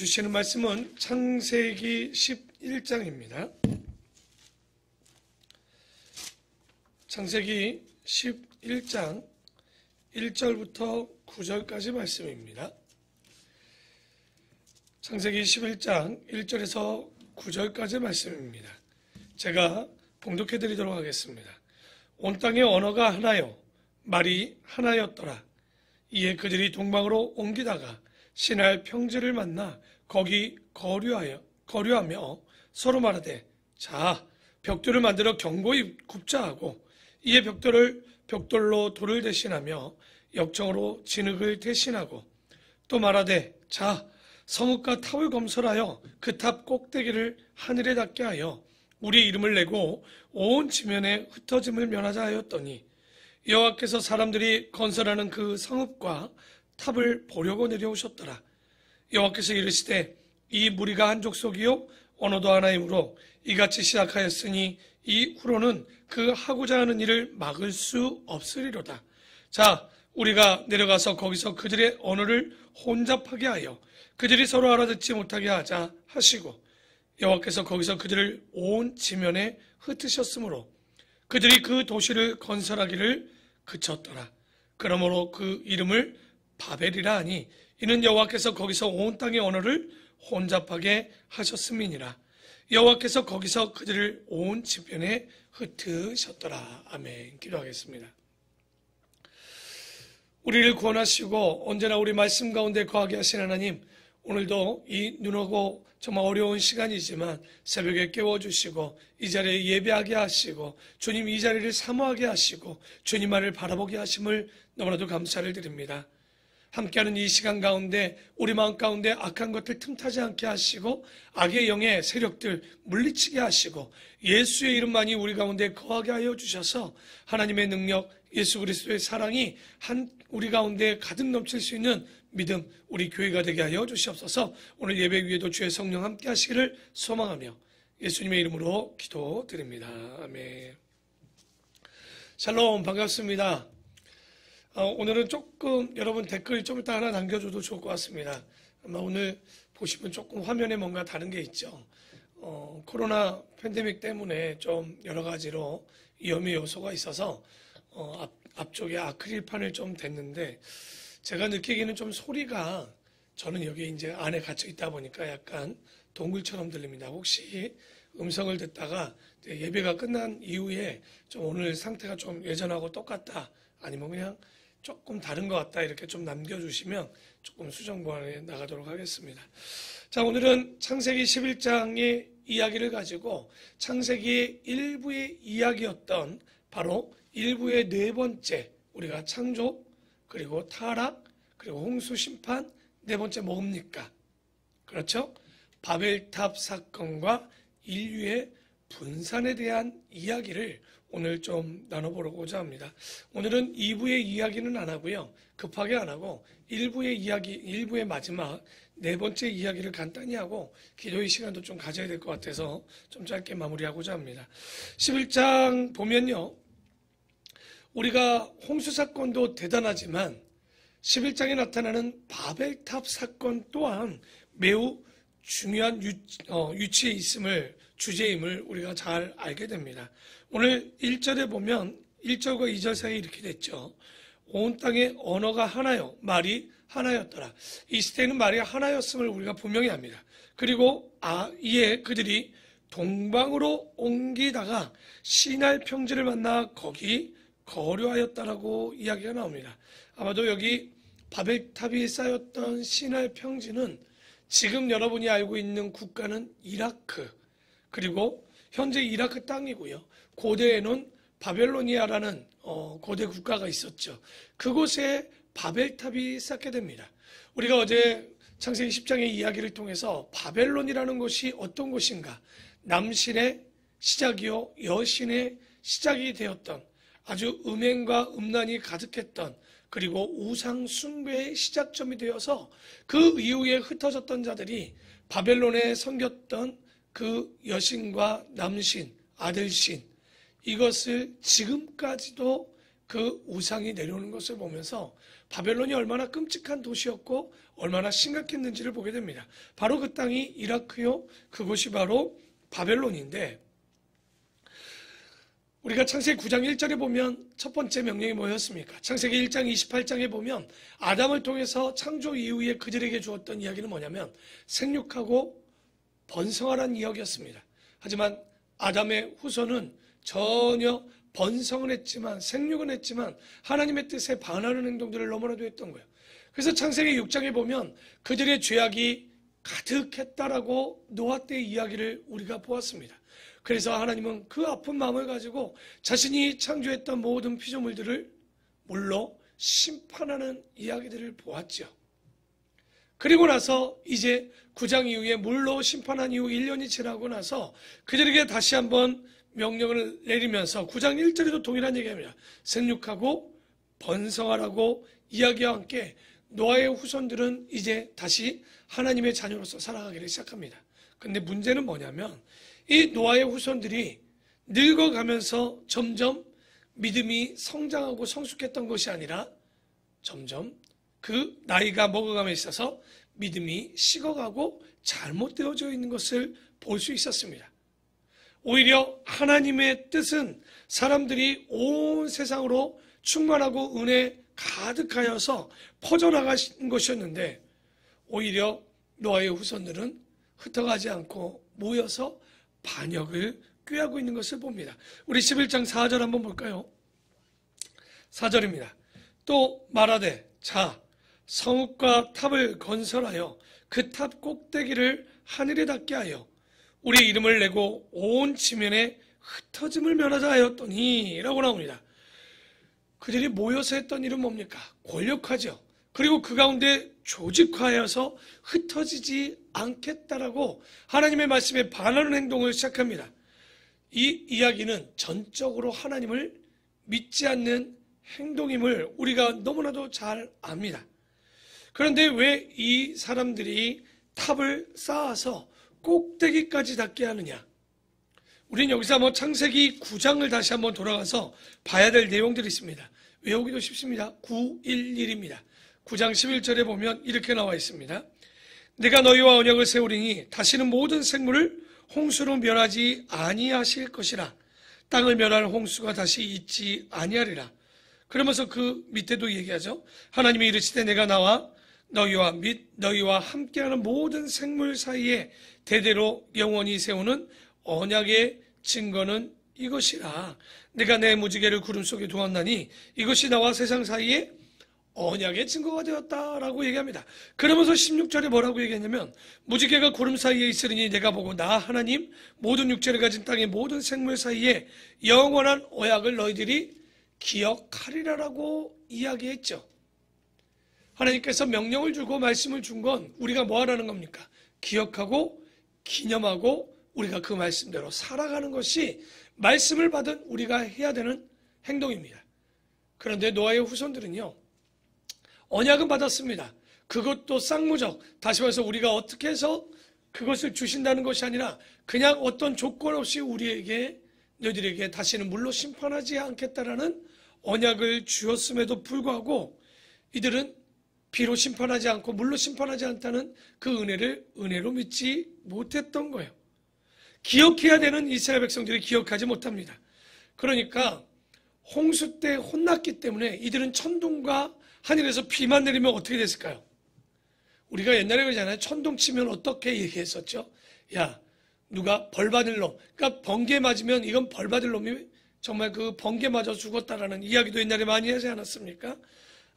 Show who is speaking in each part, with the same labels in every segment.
Speaker 1: 주시는 말씀은 창세기 11장입니다. 창세기 11장 1절부터 9절까지 말씀입니다. 창세기 11장 1절에서 9절까지 말씀입니다. 제가 봉독해 드리도록 하겠습니다. 온 땅의 언어가 하나요, 말이 하나였더라. 이에 그들이 동방으로 옮기다가 시날 평지를 만나 거기 거류하며 서로 말하되, 자, 벽돌을 만들어 견고히 굽자 하고, 이에 벽돌로 돌을 대신하며 역청으로 진흙을 대신하고, 또 말하되, 자, 성읍과 탑을 건설하여 그 탑 꼭대기를 하늘에 닿게 하여 우리 이름을 내고 온 지면에 흩어짐을 면하자 하였더니, 여호와께서 사람들이 건설하는 그 성읍과 탑을 보려고 내려오셨더라. 여호와께서 이르시되, 이 무리가 한 족속이요 언어도 하나이므로 이같이 시작하였으니 이후로는 그 하고자 하는 일을 막을 수 없으리로다. 자, 우리가 내려가서 거기서 그들의 언어를 혼잡하게 하여 그들이 서로 알아듣지 못하게 하자 하시고, 여호와께서 거기서 그들을 온 지면에 흩으셨으므로 그들이 그 도시를 건설하기를 그쳤더라. 그러므로 그 이름을 바벨이라 하니, 이는 여호와께서 거기서 온 땅의 언어를 혼잡하게 하셨음이니라. 여호와께서 거기서 그들을 온 지면에 흩으셨더라. 아멘. 기도하겠습니다. 우리를 구원하시고 언제나 우리 말씀 가운데 거하게 하신 하나님, 오늘도 이 눈오고 정말 어려운 시간이지만 새벽에 깨워주시고 이 자리에 예배하게 하시고 주님 이 자리를 사모하게 하시고 주님만을 바라보게 하심을 너무나도 감사를 드립니다. 함께하는 이 시간 가운데 우리 마음 가운데 악한 것들 틈타지 않게 하시고 악의 영의 세력들 물리치게 하시고 예수의 이름만이 우리 가운데 거하게 하여 주셔서 하나님의 능력, 예수 그리스도의 사랑이 우리 가운데 가득 넘칠 수 있는 믿음, 우리 교회가 되게 하여 주시옵소서. 오늘 예배 위에도 주의 성령 함께 하시기를 소망하며 예수님의 이름으로 기도드립니다. 아멘. 샬롬, 반갑습니다. 오늘은 조금 여러분 댓글 좀 이따 하나 남겨줘도 좋을 것 같습니다. 아마 오늘 보시면 조금 화면에 뭔가 다른 게 있죠. 코로나 팬데믹 때문에 좀 여러 가지로 위험의 요소가 있어서 앞쪽에 아크릴판을 좀 댔는데, 제가 느끼기는 좀 소리가, 저는 여기 이제 안에 갇혀 있다 보니까 약간 동굴처럼 들립니다. 혹시 음성을 듣다가 예배가 끝난 이후에 좀 오늘 상태가 좀 예전하고 똑같다, 아니면 그냥 조금 다른 것 같다, 이렇게 좀 남겨주시면 조금 수정 보완해 나가도록 하겠습니다. 자, 오늘은 창세기 11장의 이야기를 가지고 창세기의 일부의 이야기였던 바로 일부의 네 번째, 우리가 창조, 그리고 타락, 그리고 홍수 심판, 네 번째 뭡니까? 그렇죠? 바벨탑 사건과 인류의 분산에 대한 이야기를 오늘 좀 나눠보고자 합니다. 오늘은 2부의 이야기는 안 하고요. 급하게 안 하고 1부의 이야기, 1부의 마지막 네 번째 이야기를 간단히 하고 기도의 시간도 좀 가져야 될 것 같아서 좀 짧게 마무리하고자 합니다. 11장 보면요, 우리가 홍수 사건도 대단하지만 11장에 나타나는 바벨탑 사건 또한 매우 중요한 위치에 있음을, 주제임을 우리가 잘 알게 됩니다. 오늘 1절에 보면 1절과 2절 사이에 이렇게 됐죠. 온 땅의 언어가 하나요, 말이 하나였더라. 이 시대에는 말이 하나였음을 우리가 분명히 합니다. 그리고 이에 그들이 동방으로 옮기다가 시날 평지를 만나 거기 거류하였다라고 이야기가 나옵니다. 아마도 여기 바벨탑이 쌓였던 시날 평지는 지금 여러분이 알고 있는 국가는 이라크, 그리고 현재 이라크 땅이고요. 고대에는 바벨로니아라는 고대 국가가 있었죠. 그곳에 바벨탑이 쌓게 됩니다. 우리가 어제 창세기 10장의 이야기를 통해서 바벨론이라는 곳이 어떤 곳인가, 남신의 시작이요 여신의 시작이 되었던, 아주 음행과 음란이 가득했던, 그리고 우상 숭배의 시작점이 되어서 그 이후에 흩어졌던 자들이 바벨론에 섬겼던 그 여신과 남신, 아들신, 이것을 지금까지도 그 우상이 내려오는 것을 보면서 바벨론이 얼마나 끔찍한 도시였고 얼마나 심각했는지를 보게 됩니다. 바로 그 땅이 이라크요, 그곳이 바로 바벨론인데, 우리가 창세기 9장 1절에 보면 첫 번째 명령이 뭐였습니까? 창세기 1장 28장에 보면 아담을 통해서 창조 이후에 그들에게 주었던 이야기는 뭐냐면 생육하고 번성하라는 이야기였습니다. 하지만 아담의 후손은 전혀 번성은 했지만, 생육은 했지만 하나님의 뜻에 반하는 행동들을 너무나도 했던 거예요. 그래서 창세기 6장에 보면 그들의 죄악이 가득했다라고 노아 때의 이야기를 우리가 보았습니다. 그래서 하나님은 그 아픈 마음을 가지고 자신이 창조했던 모든 피조물들을 물로 심판하는 이야기들을 보았죠. 그리고 나서 이제 9장 이후에 물로 심판한 이후 1년이 지나고 나서 그들에게 다시 한번 명령을 내리면서 9장 1절에도 동일한 얘기합니다. 생육하고 번성하라고 이야기와 함께 노아의 후손들은 이제 다시 하나님의 자녀로서 살아가기를 시작합니다. 근데 문제는 뭐냐면 이 노아의 후손들이 늙어가면서 점점 믿음이 성장하고 성숙했던 것이 아니라 점점 그 나이가 먹어감에 있어서 믿음이 식어가고 잘못되어져 있는 것을 볼 수 있었습니다. 오히려 하나님의 뜻은 사람들이 온 세상으로 충만하고 은혜 가득하여서 퍼져나가신 것이었는데 오히려 노아의 후손들은 흩어가지 않고 모여서 반역을 꾀하고 있는 것을 봅니다. 우리 11장 4절 한번 볼까요? 4절입니다. 또 말하되 자 성읍과 탑을 건설하여 그 탑 꼭대기를 하늘에 닿게 하여 우리 이름을 내고 온 지면에 흩어짐을 면하자 하였더니 라고 나옵니다. 그들이 모여서 했던 일은 뭡니까? 권력화죠. 그리고 그 가운데 조직화하여서 흩어지지 않겠다라고 하나님의 말씀에 반하는 행동을 시작합니다. 이 이야기는 전적으로 하나님을 믿지 않는 행동임을 우리가 너무나도 잘 압니다. 그런데 왜 이 사람들이 탑을 쌓아서 꼭대기까지 닿게 하느냐? 우리는 여기서 한번 창세기 9장을 다시 한번 돌아가서 봐야 될 내용들이 있습니다. 외우기도 쉽습니다. 911입니다. 9장 11절에 보면 이렇게 나와 있습니다. 내가 너희와 언약을 세우리니 다시는 모든 생물을 홍수로 멸하지 아니하실 것이라. 땅을 멸할 홍수가 다시 있지 아니하리라. 그러면서 그 밑에도 얘기하죠. 하나님이 이르시되 내가 나와 너희와 및 너희와 함께하는 모든 생물 사이에 대대로 영원히 세우는 언약의 증거는 이것이라. 내가 내 무지개를 구름 속에 두었나니 이것이 나와 세상 사이에 언약의 증거가 되었다라고 얘기합니다. 그러면서 16절에 뭐라고 얘기했냐면 무지개가 구름 사이에 있으리니 내가 보고 나 하나님 모든 육체를 가진 땅의 모든 생물 사이에 영원한 언약을 너희들이 기억하리라라고 이야기했죠. 하나님께서 명령을 주고 말씀을 준 건 우리가 뭐 하라는 겁니까? 기억하고 기념하고 우리가 그 말씀대로 살아가는 것이 말씀을 받은 우리가 해야 되는 행동입니다. 그런데 노아의 후손들은요, 언약은 받았습니다. 그것도 쌍무적, 다시 말해서 우리가 어떻게 해서 그것을 주신다는 것이 아니라 그냥 어떤 조건 없이 우리에게, 너희들에게 다시는 물로 심판하지 않겠다라는 언약을 주었음에도 불구하고 이들은 비로 심판하지 않고 물로 심판하지 않다는 그 은혜를 은혜로 믿지 못했던 거예요. 기억해야 되는 이스라엘 백성들이 기억하지 못합니다. 그러니까 홍수 때 혼났기 때문에 이들은 천둥과 하늘에서 비만 내리면 어떻게 됐을까요? 우리가 옛날에 그러잖아요. 천둥 치면 어떻게 얘기했었죠? 야, 누가 벌 받을 놈, 그러니까 번개 맞으면 이건 벌 받을 놈이 정말 그 번개 맞아 죽었다라는 이야기도 옛날에 많이 하지 않았습니까?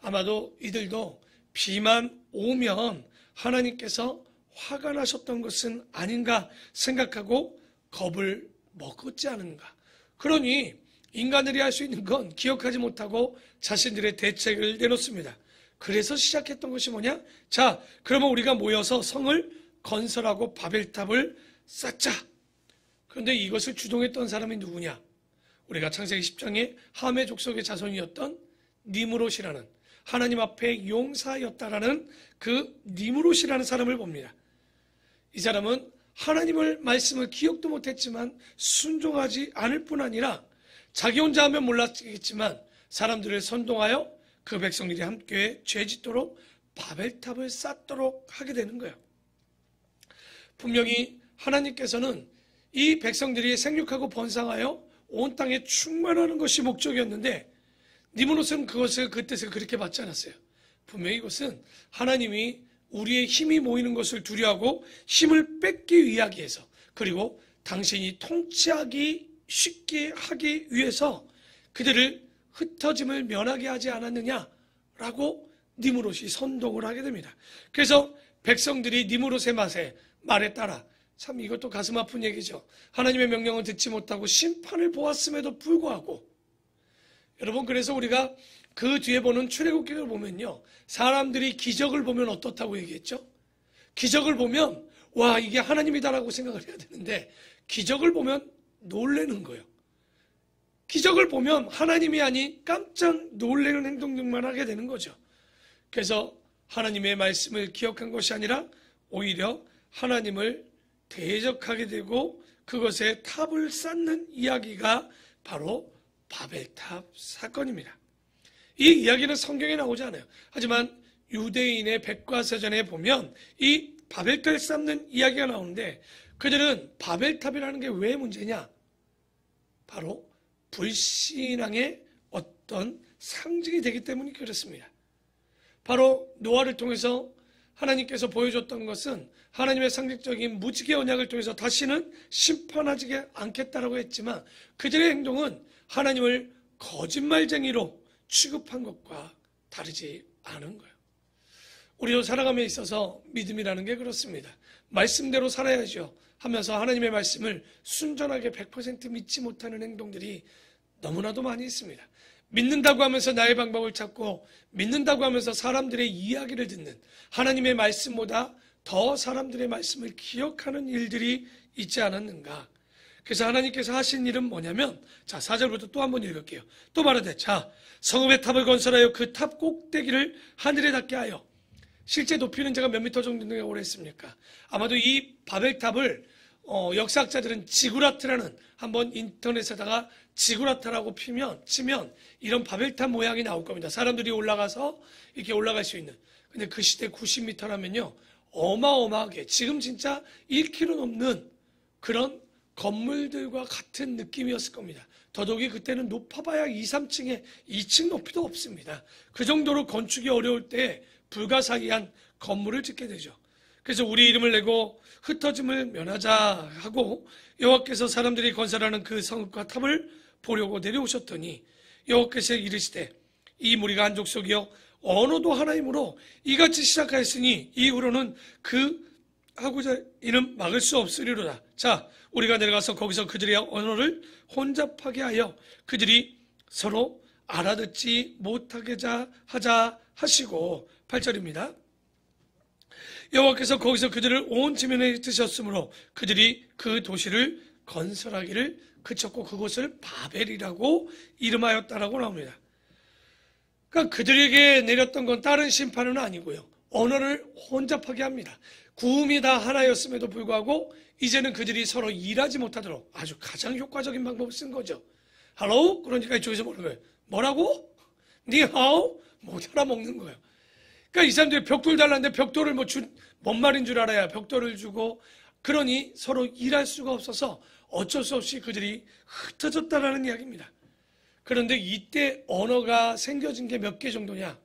Speaker 1: 아마도 이들도 비만 오면 하나님께서 화가 나셨던 것은 아닌가 생각하고 겁을 먹었지 않은가. 그러니 인간들이 할 수 있는 건 기억하지 못하고 자신들의 대책을 내놓습니다. 그래서 시작했던 것이 뭐냐? 자, 그러면 우리가 모여서 성을 건설하고 바벨탑을 쌓자. 그런데 이것을 주동했던 사람이 누구냐? 우리가 창세기 10장에 함의 족속의 자손이었던 니므롯이라는 하나님 앞에 용사였다라는 그 니므롯이라는 사람을 봅니다. 이 사람은 하나님을 말씀을 기억도 못했지만 순종하지 않을 뿐 아니라 자기 혼자 하면 몰랐겠지만 사람들을 선동하여 그 백성들이 함께 죄짓도록 바벨탑을 쌓도록 하게 되는 거예요. 분명히 하나님께서는 이 백성들이 생육하고 번성하여 온 땅에 충만하는 것이 목적이었는데 니므롯은 그것을 그 뜻을 그렇게 받지 않았어요. 분명히 이것은 하나님이 우리의 힘이 모이는 것을 두려워하고 힘을 뺏기 위하기 위해서, 그리고 당신이 통치하기 쉽게 하기 위해서 그들을 흩어짐을 면하게 하지 않았느냐라고 니므롯이 선동을 하게 됩니다. 그래서 백성들이 니므롯의 말에 따라, 참 이것도 가슴 아픈 얘기죠. 하나님의 명령을 듣지 못하고 심판을 보았음에도 불구하고, 여러분, 그래서 우리가 그 뒤에 보는 출애굽기를 보면요, 사람들이 기적을 보면 어떻다고 얘기했죠? 기적을 보면 와, 이게 하나님이다라고 생각을 해야 되는데 기적을 보면 놀라는 거예요. 기적을 보면 하나님이 아닌 깜짝 놀라는 행동들만 하게 되는 거죠. 그래서 하나님의 말씀을 기억한 것이 아니라 오히려 하나님을 대적하게 되고 그것에 탑을 쌓는 이야기가 바로 바벨탑 사건입니다. 이 이야기는 성경에 나오지 않아요. 하지만 유대인의 백과사전에 보면 이 바벨탑을 쌓는 이야기가 나오는데, 그들은 바벨탑이라는 게 왜 문제냐? 바로 불신앙의 어떤 상징이 되기 때문이 그렇습니다. 바로 노아를 통해서 하나님께서 보여줬던 것은 하나님의 상징적인 무지개 언약을 통해서 다시는 심판하지 않겠다라고 했지만 그들의 행동은 하나님을 거짓말쟁이로 취급한 것과 다르지 않은 거예요. 우리도 살아감에 있어서 믿음이라는 게 그렇습니다. 말씀대로 살아야죠 하면서 하나님의 말씀을 순전하게 100% 믿지 못하는 행동들이 너무나도 많이 있습니다. 믿는다고 하면서 나의 방법을 찾고 믿는다고 하면서 사람들의 이야기를 듣는, 하나님의 말씀보다 더 사람들의 말씀을 기억하는 일들이 있지 않았는가. 그래서 하나님께서 하신 일은 뭐냐면, 자, 4절부터 또 한번 읽을게요. 또 말하되, 자, 성읍의 탑을 건설하여 그 탑 꼭대기를 하늘에 닿게 하여. 실제 높이는 제가 몇 미터 정도 되냐고 그랬습니까? 아마도 이 바벨탑을 역사학자들은 지구라트라는, 한번 인터넷에다가 지구라트라고 치면 이런 바벨탑 모양이 나올 겁니다. 사람들이 올라가서 이렇게 올라갈 수 있는. 근데 그 시대 90m라면요 어마어마하게, 지금 진짜 1km 넘는 그런 건물들과 같은 느낌이었을 겁니다. 더더욱이 그때는 높아봐야 2, 3층에 2층 높이도 없습니다. 그 정도로 건축이 어려울 때 불가사의한 건물을 짓게 되죠. 그래서 우리 이름을 내고 흩어짐을 면하자 하고 여호와께서 사람들이 건설하는 그 성읍과 탑을 보려고 내려오셨더니 여호와께서 이르시되, 이 무리가 한 족속이여 언어도 하나이므로 이같이 시작하였으니 이후로는 그 하고자 이는 막을 수 없으리로다. 자, 우리가 내려가서 거기서 그들의 언어를 혼잡하게 하여 그들이 서로 알아듣지 못하게 하자 하시고, 8절입니다. 여호와께서 거기서 그들을 온 지면에 흩으셨으므로 그들이 그 도시를 건설하기를 그쳤고 그곳을 바벨이라고 이름하였다라고 나옵니다. 그러니까 그들에게 내렸던 건 다른 심판은 아니고요, 언어를 혼잡하게 합니다. 구음이 다 하나였음에도 불구하고 이제는 그들이 서로 일하지 못하도록 아주 가장 효과적인 방법을 쓴 거죠. 할로우? 그러니까 이쪽에서 뭐라는 거예요? 뭐라고? 니하오? 못 알아먹는 거예요. 그러니까 이 사람들이 벽돌 달라는데 벽돌을 뭔 말인 줄 알아야 벽돌을 주고, 그러니 서로 일할 수가 없어서 어쩔 수 없이 그들이 흩어졌다라는 이야기입니다. 그런데 이때 언어가 생겨진 게 몇 개 정도냐?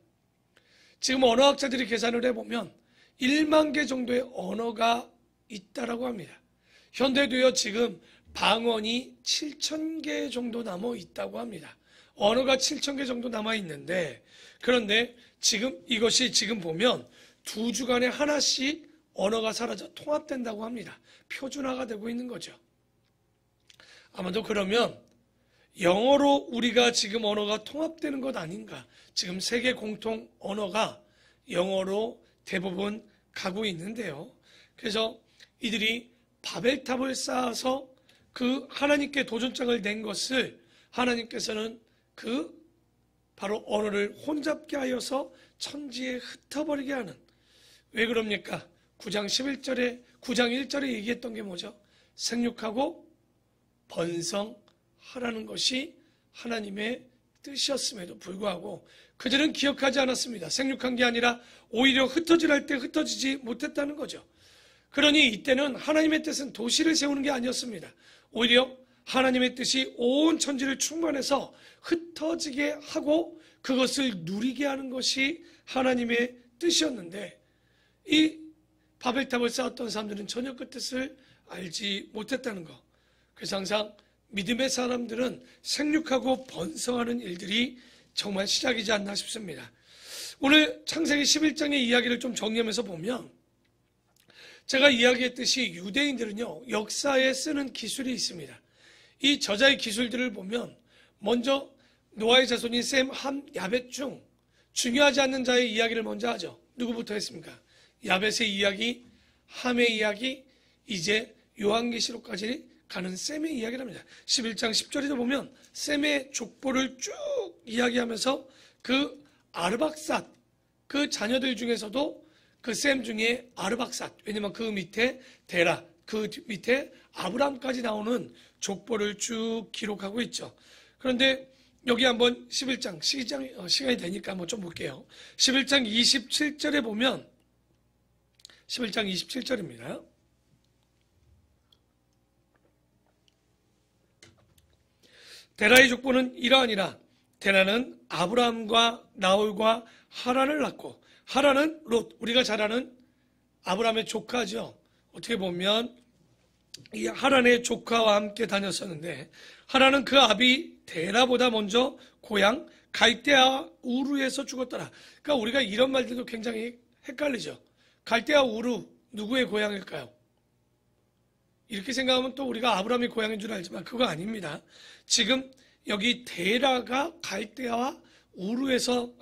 Speaker 1: 지금 언어학자들이 계산을 해보면 1만 개 정도의 언어가 있다라고 합니다. 현대도요, 지금 방언이 7,000개 정도 남아 있다고 합니다. 언어가 7,000개 정도 남아 있는데, 그런데 이것이 지금 보면 두 주간에 하나씩 언어가 사라져 통합된다고 합니다. 표준화가 되고 있는 거죠. 아마도 그러면 영어로 우리가 지금 언어가 통합되는 것 아닌가. 지금 세계 공통 언어가 영어로 대부분 가고 있는데요. 그래서 이들이 바벨탑을 쌓아서 그 하나님께 도전장을 낸 것을 하나님께서는 바로 언어를 혼잡게 하여서 천지에 흩어버리게 하는. 왜 그럽니까? 9장 1절에 얘기했던 게 뭐죠? 생육하고 번성하라는 것이 하나님의 뜻이었음에도 불구하고 그들은 기억하지 않았습니다. 생육한 게 아니라 오히려 흩어지려 할 때 흩어지지 못했다는 거죠. 그러니 이때는 하나님의 뜻은 도시를 세우는 게 아니었습니다. 오히려 하나님의 뜻이 온 천지를 충만해서 흩어지게 하고 그것을 누리게 하는 것이 하나님의 뜻이었는데, 이 바벨탑을 쌓았던 사람들은 전혀 그 뜻을 알지 못했다는 것. 그래서 항상 믿음의 사람들은 생육하고 번성하는 일들이 정말 시작이지 않나 싶습니다. 오늘 창세기 11장의 이야기를 좀 정리하면서 보면, 제가 이야기했듯이 유대인들은요, 역사에 쓰는 기술이 있습니다. 이 저자의 기술들을 보면 먼저 노아의 자손인 셈, 함, 야벳 중 중요하지 않는 자의 이야기를 먼저 하죠. 누구부터 했습니까? 야벳의 이야기, 함의 이야기, 이제 요한계시록까지 가는 셈의 이야기를 합니다. 11장 10절에도 보면 셈의 족보를 쭉 이야기하면서 그 아르박삿, 그 자녀들 중에서도 그 셈 중에 아르박삿, 왜냐면 그 밑에 데라, 그 밑에 아브람까지 나오는 족보를 쭉 기록하고 있죠. 그런데 여기 한번 11장, 시간이 되니까 한번 좀 볼게요. 11장 27절에 보면, 11장 27절입니다. 데라의 족보는 이러하니라. 데라는 아브람과 나홀과 하란을 낳고, 하란은 롯, 우리가 잘 아는 아브람의 조카죠. 어떻게 보면 이 하란의 조카와 함께 다녔었는데, 하란은 그 아비 데라보다 먼저 고향 갈대아 우르에서 죽었더라. 그러니까 우리가 이런 말들도 굉장히 헷갈리죠. 갈대아 우르, 누구의 고향일까요? 이렇게 생각하면 또 우리가 아브람의 고향인 줄 알지만 그거 아닙니다. 지금 여기 데라가 갈대아 우르에서,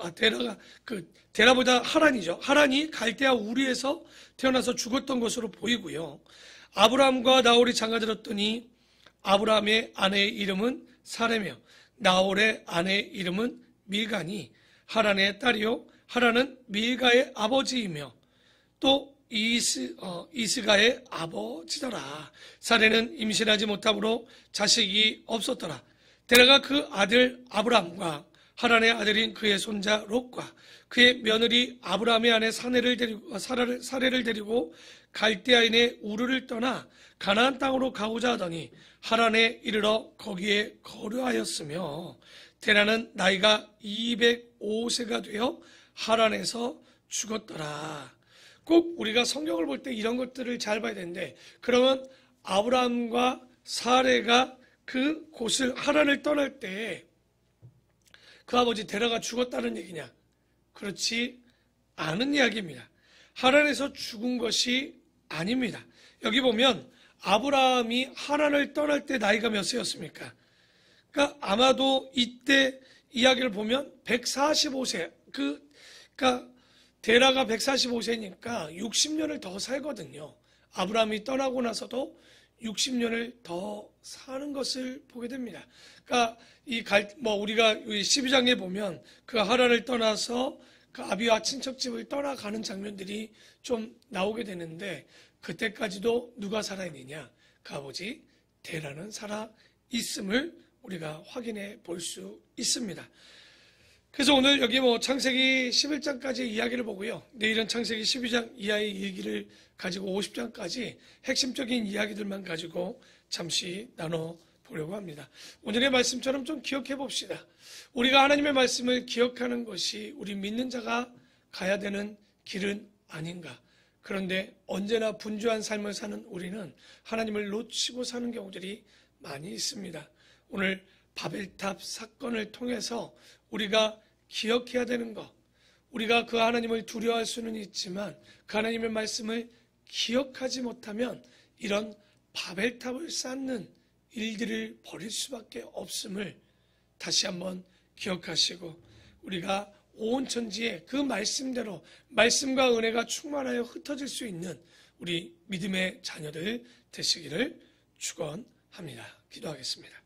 Speaker 1: 데라보다 하란이죠. 하란이 갈대아 우르에서 태어나서 죽었던 것으로 보이고요. 아브람과 나홀이 장가들었더니 아브람의 아내의 이름은 사레며 나홀의 아내의 이름은 밀가니 하란의 딸이요 하란은 밀가의 아버지이며 또 이스가의 아버지더라. 사레는 임신하지 못함으로 자식이 없었더라. 데라가 그 아들 아브람과 하란의 아들인 그의 손자 롯과 그의 며느리 아브람의 아내 사레를 데리고 갈대아인의 우르를 떠나 가나안 땅으로 가고자 하더니 하란에 이르러 거기에 거류하였으며, 데라는 나이가 205세가 되어 하란에서 죽었더라. 꼭 우리가 성경을 볼 때 이런 것들을 잘 봐야 되는데, 그러면 아브람과 사레가 그 곳을 하란을 떠날 때 그 아버지 데라가 죽었다는 얘기냐? 그렇지 않은 이야기입니다. 하란에서 죽은 것이 아닙니다. 여기 보면 아브라함이 하란을 떠날 때 나이가 몇 세였습니까? 그러니까 아마도 이때 이야기를 보면 145세, 그러니까 데라가 145세니까 60년을 더 살거든요. 아브라함이 떠나고 나서도 60년을 더 사는 것을 보게 됩니다. 그러니까 우리가 12장에 보면 그 하란을 떠나서 그 아비와 친척집을 떠나가는 장면들이 좀 나오게 되는데, 그때까지도 누가 살아있느냐? 그 아버지 데라는 살아있음을 우리가 확인해 볼 수 있습니다. 그래서 오늘 여기 창세기 11장까지 이야기를 보고요. 내일은 창세기 12장 이하의 얘기를 가지고 50장까지 핵심적인 이야기들만 가지고 잠시 나눠보려고 합니다. 오늘의 말씀처럼 좀 기억해 봅시다. 우리가 하나님의 말씀을 기억하는 것이 우리 믿는 자가 가야 되는 길은 아닌가. 그런데 언제나 분주한 삶을 사는 우리는 하나님을 놓치고 사는 경우들이 많이 있습니다. 오늘 바벨탑 사건을 통해서 우리가 기억해야 되는 것, 우리가 그 하나님을 두려워할 수는 있지만 그 하나님의 말씀을 기억하지 못하면 이런 바벨탑을 쌓는 일들을 벌일 수밖에 없음을 다시 한번 기억하시고, 우리가 온 천지에 그 말씀대로 말씀과 은혜가 충만하여 흩어질 수 있는 우리 믿음의 자녀들 되시기를 축원합니다. 기도하겠습니다.